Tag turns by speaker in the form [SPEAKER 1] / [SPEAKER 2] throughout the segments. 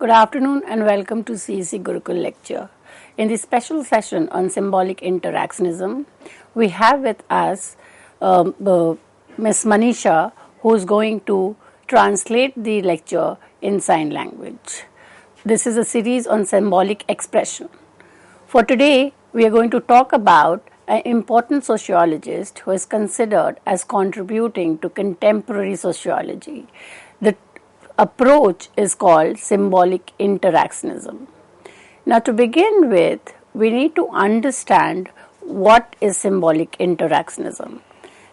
[SPEAKER 1] Good afternoon and welcome to CEC Gurukul lecture. In this special session on symbolic interactionism, we have with us Ms. Manisha, who is going to translate the lecture in sign language. This is a series on symbolic expression. For today, we are going to talk about an important sociologist who is considered as contributing to contemporary sociology. The approach is called symbolic interactionism. Now, to begin with, we need to understand what is symbolic interactionism.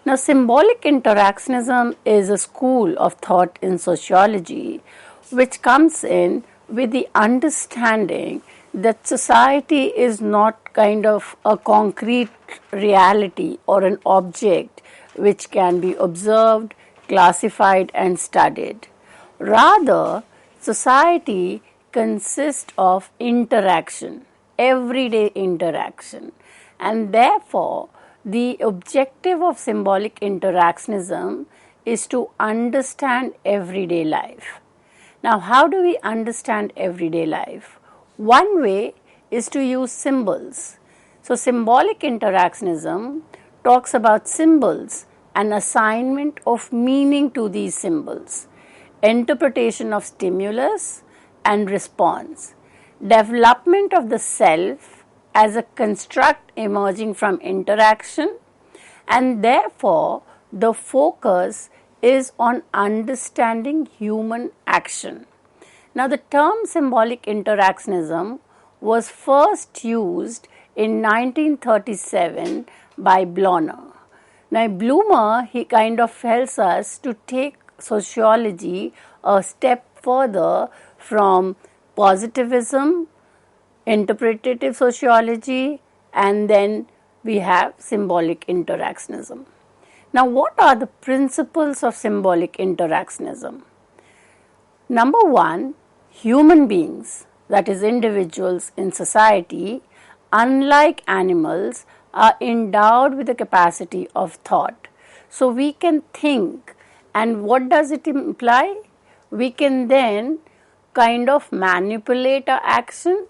[SPEAKER 1] Now, symbolic interactionism is a school of thought in sociology which comes in with the understanding that society is not kind of a concrete reality or an object which can be observed, classified, and studied. Rather, society consists of interaction, everyday interaction, and therefore the objective of symbolic interactionism is to understand everyday life. Now, how do we understand everyday life? One way is to use symbols. So, symbolic interactionism talks about symbols and assignment of meaning to these symbols, interpretation of stimulus and response, development of the self as a construct emerging from interaction, and therefore the focus is on understanding human action. Now, the term symbolic interactionism was first used in 1937 by Bloomer. Now, Bloomer, he kind of helps us to take sociology a step further from positivism, interpretative sociology, and then we have symbolic interactionism. Now, what are the principles of symbolic interactionism? Number one, human beings, that is individuals in society, unlike animals, are endowed with the capacity of thought. So, we can think. And what does it imply? We can then kind of manipulate our action,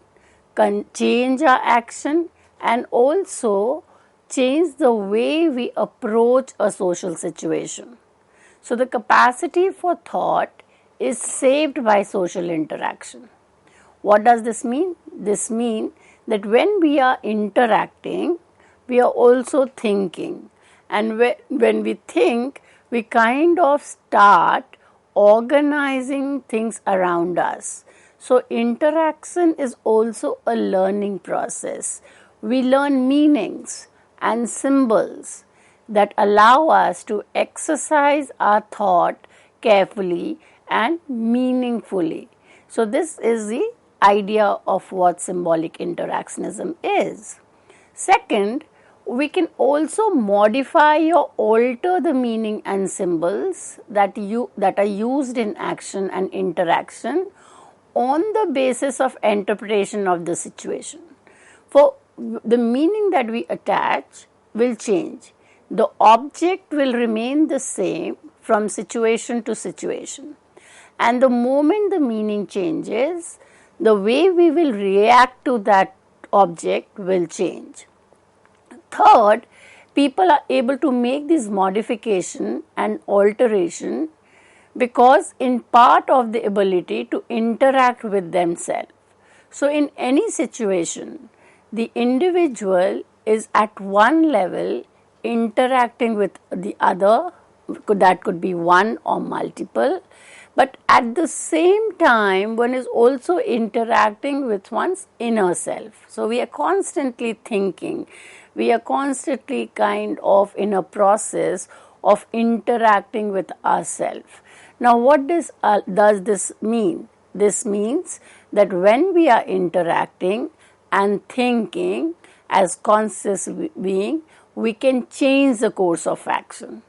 [SPEAKER 1] change our action, and also change the way we approach a social situation. So, the capacity for thought is saved by social interaction. What does this mean? This means that when we are interacting, we are also thinking. And when we think, we kind of start organizing things around us. So, interaction is also a learning process. We learn meanings and symbols that allow us to exercise our thought carefully and meaningfully. So, this is the idea of what symbolic interactionism is. Second, we can also modify or alter the meaning and symbols that are used in action and interaction on the basis of interpretation of the situation. For the meaning that we attach will change. The object will remain the same from situation to situation. And the moment the meaning changes, the way we will react to that object will change. Third, people are able to make this modification and alteration because in part of the ability to interact with themselves. So, in any situation, the individual is at one level interacting with the other, that could be one or multiple, but at the same time, one is also interacting with one's inner self. So, we are constantly thinking. We are constantly kind of in a process of interacting with ourselves. Now, what does this mean? This means that when we are interacting and thinking as conscious being, we can change the course of action.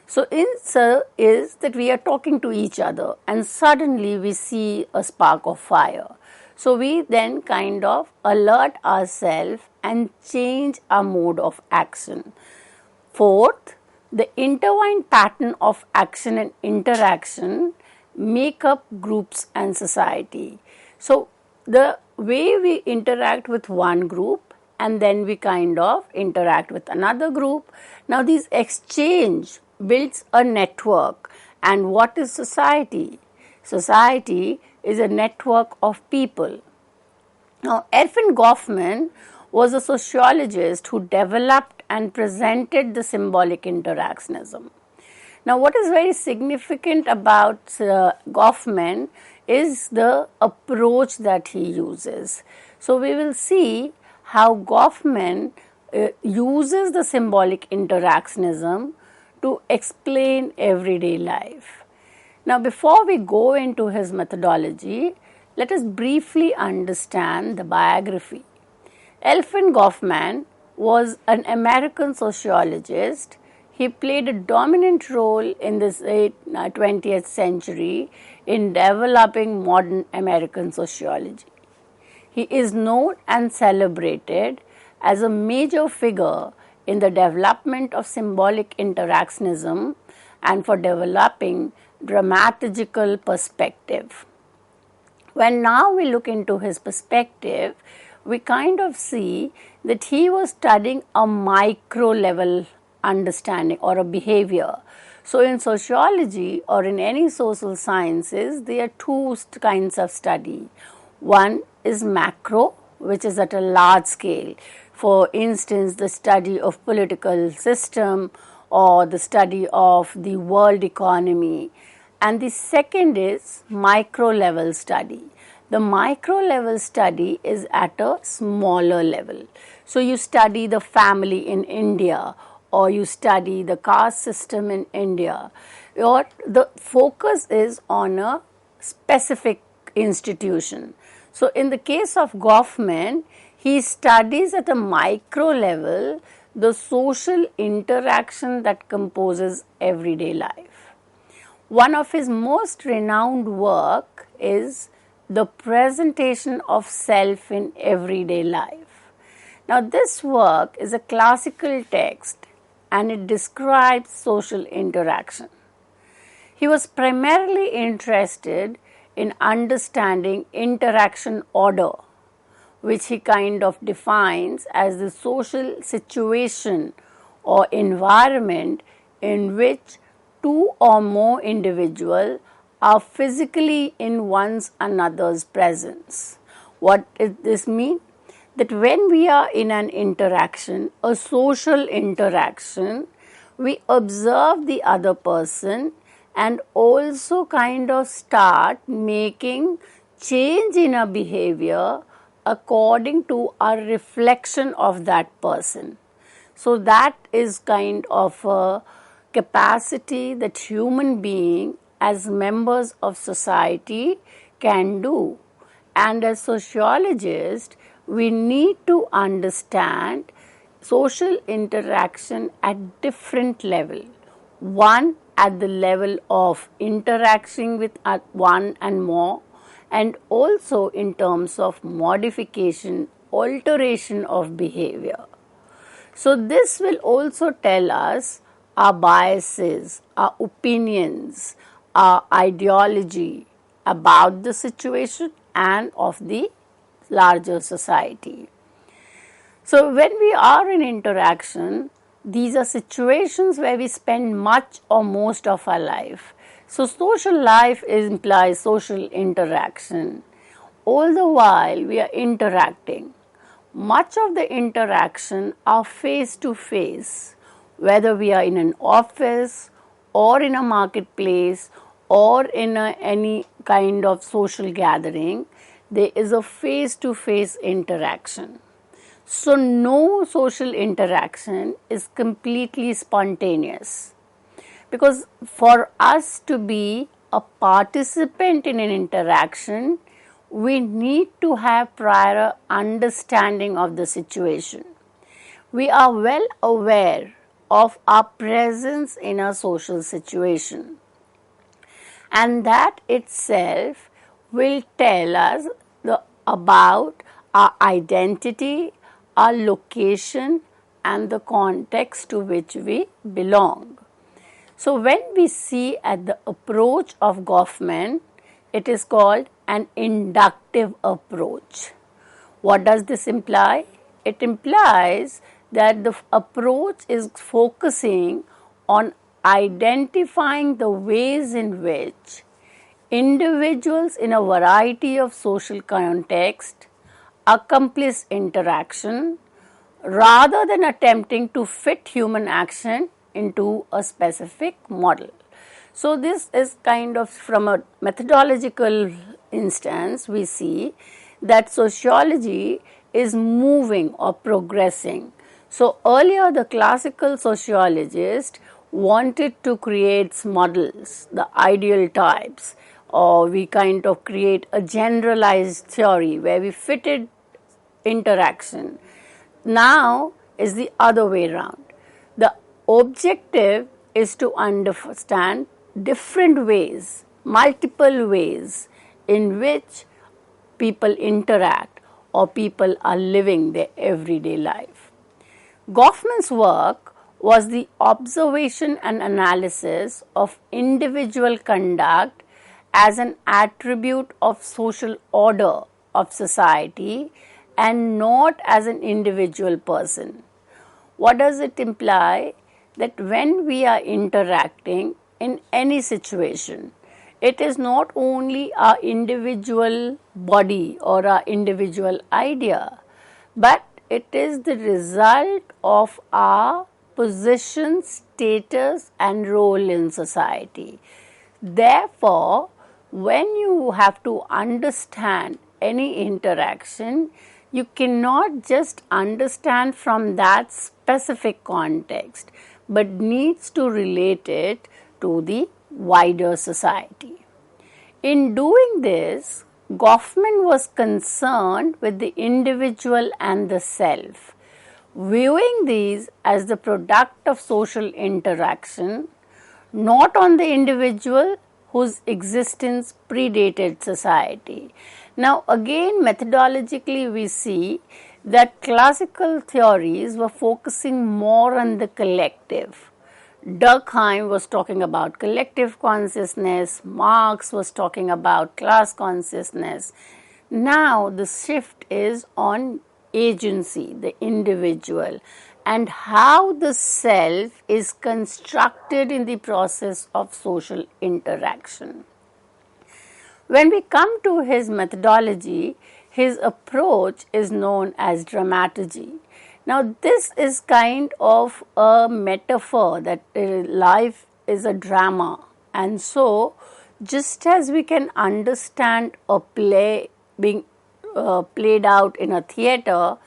[SPEAKER 1] So, answer is that we are talking to each other and suddenly we see a spark of fire. So, we then kind of alert ourselves and change our mode of action. Fourth, the intertwined pattern of action and interaction make up groups and society. So the way we interact with one group and then we kind of interact with another group. Now these exchange builds a network. And what is society? Society is a network of people. Now, Erving Goffman was a sociologist who developed and presented the symbolic interactionism. Now, what is very significant about Goffman is the approach that he uses. So, we will see how Goffman uses the symbolic interactionism to explain everyday life. Now, before we go into his methodology, let us briefly understand the biography. Erving Goffman was an American sociologist. He played a dominant role in this 20th century in developing modern American sociology. He is known and celebrated as a major figure in the development of symbolic interactionism and for developing dramaturgical perspective. When now we look into his perspective, we kind of see that he was studying a micro level understanding or a behavior. So in sociology or in any social sciences, there are two kinds of study. One is macro, which is at a large scale. For instance, the study of political system or the study of the world economy. And the second is micro level study. The micro level study is at a smaller level. So you study the family in India or you study the caste system in India. Or the focus is on a specific institution. So in the case of Goffman, he studies at a micro level the social interaction that composes everyday life. One of his most renowned work is The Presentation of Self in Everyday Life. Now this work is a classical text and it describes social interaction. He was primarily interested in understanding interaction order, which he kind of defines as the social situation or environment in which two or more individuals are physically in one's another's presence. What does this mean? That when we are in an interaction, a social interaction, we observe the other person and also kind of start making change in our behavior according to our reflection of that person. So that is kind of a capacity that human being as members of society can do. And as sociologists, we need to understand social interaction at different level. One at the level of interacting with one and more, and also in terms of modification, alteration of behavior. So this will also tell us our biases, our opinions, our ideology about the situation and of the larger society. So when we are in interaction, these are situations where we spend much or most of our life. So social life implies social interaction. All the while we are interacting. Much of the interaction are face to face, whether we are in an office or in a marketplace or in any kind of social gathering, there is a face to face interaction. So no social interaction is completely spontaneous. Because for us to be a participant in an interaction, we need to have prior understanding of the situation. We are well aware of our presence in a social situation. And that itself will tell us about our identity, our location, and the context to which we belong. So when we see at the approach of Goffman, it is called an inductive approach. What does this imply? It implies that the approach is focusing on identifying the ways in which individuals in a variety of social contexts accomplish interaction rather than attempting to fit human action into a specific model. So, this is kind of from a methodological instance, we see that sociology is moving or progressing. So, earlier the classical sociologist wanted to create models, the ideal types, or we kind of create a generalized theory where we fitted interaction. Now is the other way around. The objective is to understand different ways, multiple ways in which people interact or people are living their everyday life. Goffman's work was the observation and analysis of individual conduct as an attribute of social order of society and not as an individual person. What does it imply? That when we are interacting in any situation, it is not only our individual body or our individual idea, but it is the result of our position, status, and role in society. Therefore, when you have to understand any interaction, you cannot just understand from that specific context, but needs to relate it to the wider society. In doing this, Goffman was concerned with the individual and the self, viewing these as the product of social interaction, not on the individual whose existence predated society. Now, again, methodologically, we see that classical theories were focusing more on the collective. Durkheim was talking about collective consciousness, Marx was talking about class consciousness. Now, the shift is on agency, the individual, and how the self is constructed in the process of social interaction. When we come to his methodology, his approach is known as dramaturgy. Now, this is kind of a metaphor that life is a drama, and so just as we can understand a play being played out in a theater,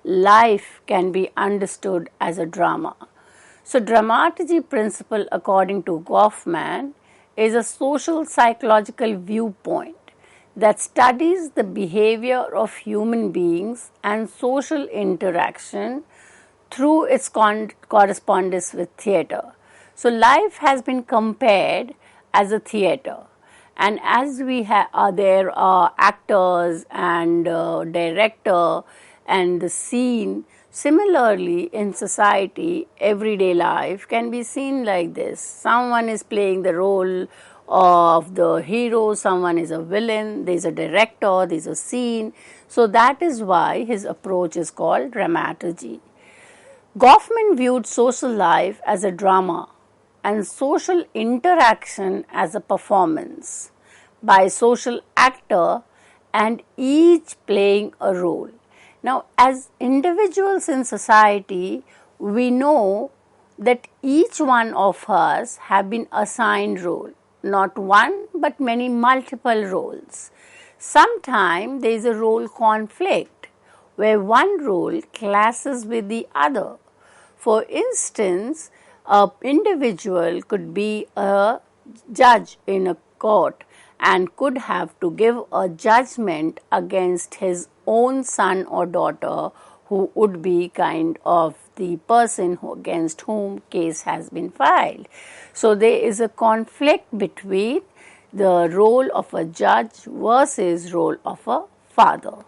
[SPEAKER 1] life can be understood as a drama. So, dramaturgy principle, according to Goffman, is a social psychological viewpoint that studies the behavior of human beings and social interaction through its correspondence with theater. So, life has been compared as a theater, and as we there are actors and director and the scene. Similarly, in society, everyday life can be seen like this. Someone is playing the role of the hero, someone is a villain, there is a director, there is a scene. So, that is why his approach is called dramaturgy. Goffman viewed social life as a drama and social interaction as a performance by social actor and each playing a role. Now, as individuals in society, we know that each one of us have been assigned role, not one but many multiple roles. Sometimes there is a role conflict where one role clashes with the other. For instance, an individual could be a judge in a court and could have to give a judgment against his own son or daughter, who would be kind of the person against whom case has been filed. So, there is a conflict between the role of a judge versus role of a father.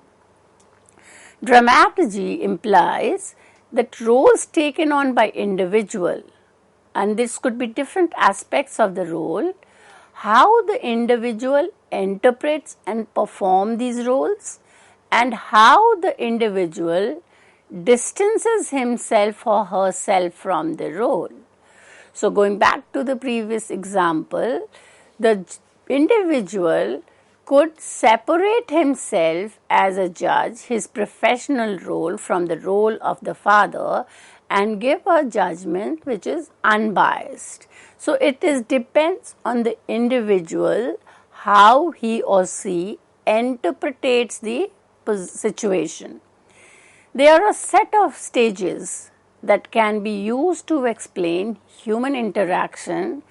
[SPEAKER 1] Dramaturgy implies that roles taken on by individual, and this could be different aspects of the role, how the individual interprets and performs these roles, and how the individual distances himself or herself from the role. So, going back to the previous example, the individual could separate himself as a judge, his professional role, from the role of the father, and give a judgment which is unbiased. So, it depends on the individual how he or she interprets the situation. There are a set of stages that can be used to explain human interaction,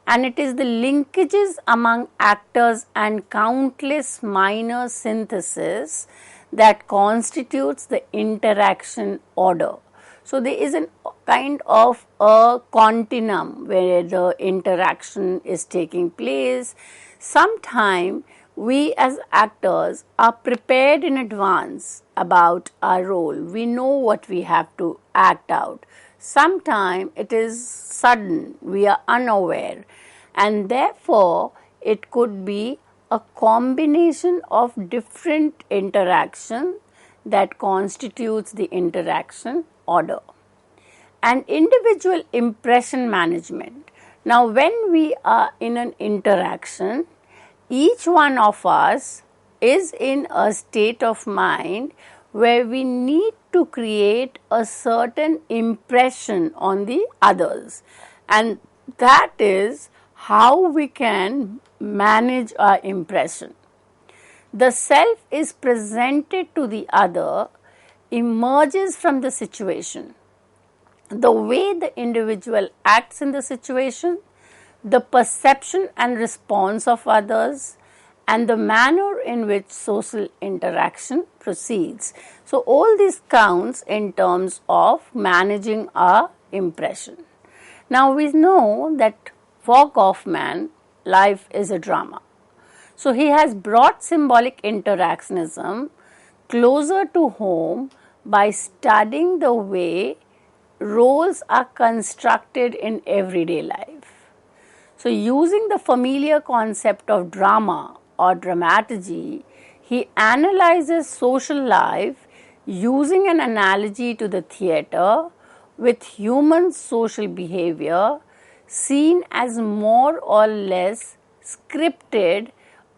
[SPEAKER 1] and it is the linkages among actors and countless minor syntheses that constitutes the interaction order. So, there is a kind of a continuum where the interaction is taking place. Sometime we as actors are prepared in advance about our role. We know what we have to act out. Sometimes it is sudden, we are unaware, and therefore it could be a combination of different interaction that constitutes the interaction order. And individual impression management. Now, when we are in an interaction, each one of us is in a state of mind where we need to create a certain impression on the others, and that is how we can manage our impression. The self is presented to the other, emerges from the situation. The way the individual acts in the situation, the perception and response of others, and the manner in which social interaction proceeds. So, all this counts in terms of managing our impression. Now, we know that for Goffman, life is a drama. So, he has brought symbolic interactionism closer to home by studying the way roles are constructed in everyday life. So, using the familiar concept of drama or dramaturgy, he analyzes social life using an analogy to the theatre with human social behavior seen as more or less scripted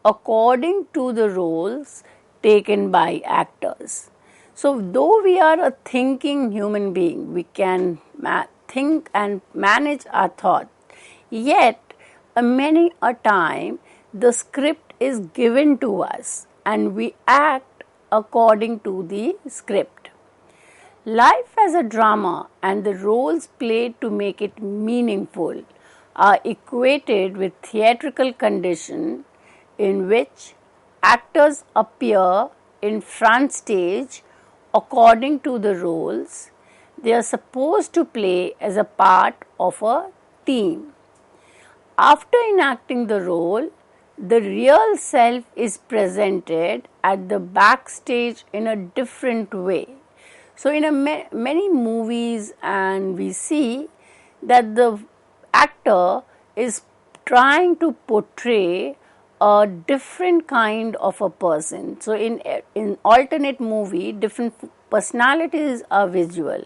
[SPEAKER 1] according to the roles taken by actors. So, though we are a thinking human being, we can think and manage our thought, yet many a time the script is given to us and we act according to the script. Life as a drama and the roles played to make it meaningful are equated with theatrical condition in which actors appear in front stage according to the roles they are supposed to play as a part of a team. After enacting the role, the real self is presented at the backstage in a different way. So, in many movies, and we see that the actor is trying to portray a different kind of a person. So, in alternate movie, different personalities are visual,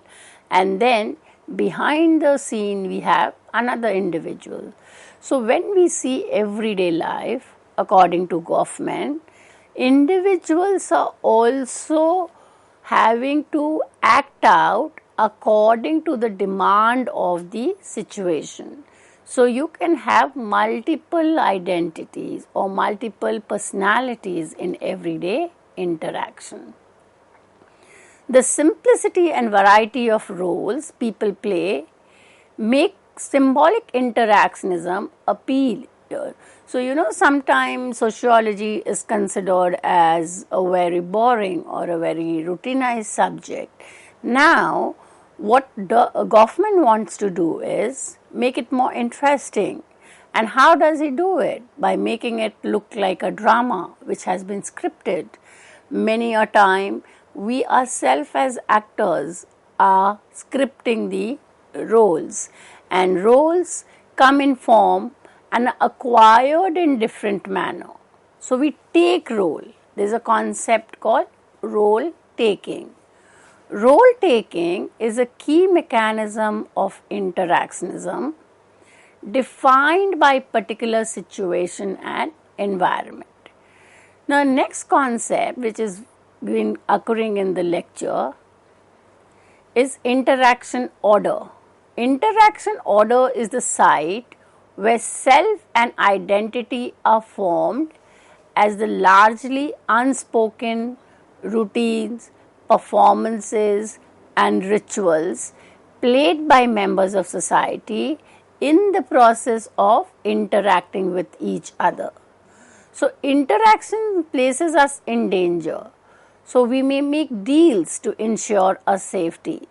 [SPEAKER 1] and then behind the scene we have another individual. So, when we see everyday life, according to Goffman, individuals are also having to act out according to the demand of the situation. So, you can have multiple identities or multiple personalities in everyday interaction. The simplicity and variety of roles people play make symbolic interactionism appeal here. So, sometimes sociology is considered as a very boring or a very routinized subject. Now, what Goffman wants to do is make it more interesting. And how does he do it? By making it look like a drama which has been scripted. Many a time, we ourselves as actors are scripting the roles, and roles come in form and acquired in different manner. So we take role. There's a concept called role taking. Role taking is a key mechanism of interactionism defined by particular situation and environment. Now, next concept which is been occurring in the lecture is interaction order. Interaction order is the site where self and identity are formed as the largely unspoken routines, performances, and rituals played by members of society in the process of interacting with each other. So, interaction places us in danger. So, we may make deals to ensure our safety.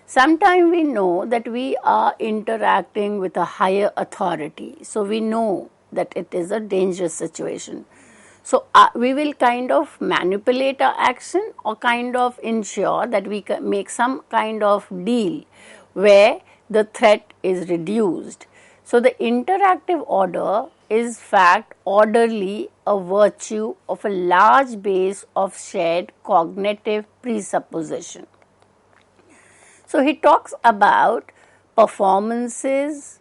[SPEAKER 1] Sometimes we know that we are interacting with a higher authority. So, we know that it is a dangerous situation. So, we will kind of manipulate our action or kind of ensure that we make some kind of deal where the threat is reduced. So, the interactive order is fact orderly, a virtue of a large base of shared cognitive presupposition. So, he talks about performances,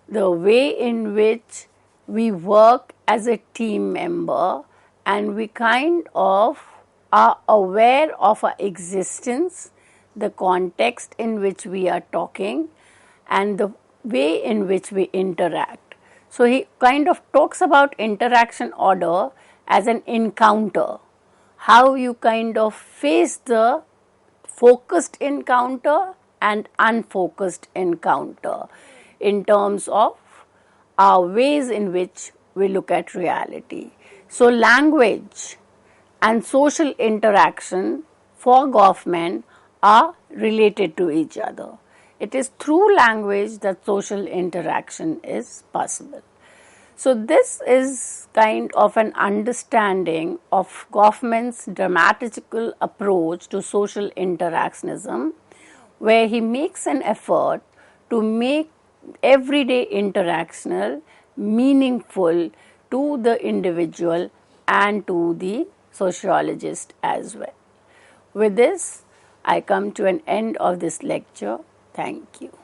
[SPEAKER 1] the way in which we work as a team member, and we kind of are aware of our existence, the context in which we are talking, and the way in which we interact. So, he kind of talks about interaction order as an encounter, how you kind of face the focused encounter and unfocused encounter in terms of our ways in which we look at reality. So, language and social interaction for Goffman are related to each other. It is through language that social interaction is possible. So, this is kind of an understanding of Goffman's dramatical approach to social interactionism, where he makes an effort to make everyday interactional meaningful to the individual and to the sociologist as well. With this, I come to an end of this lecture. Thank you.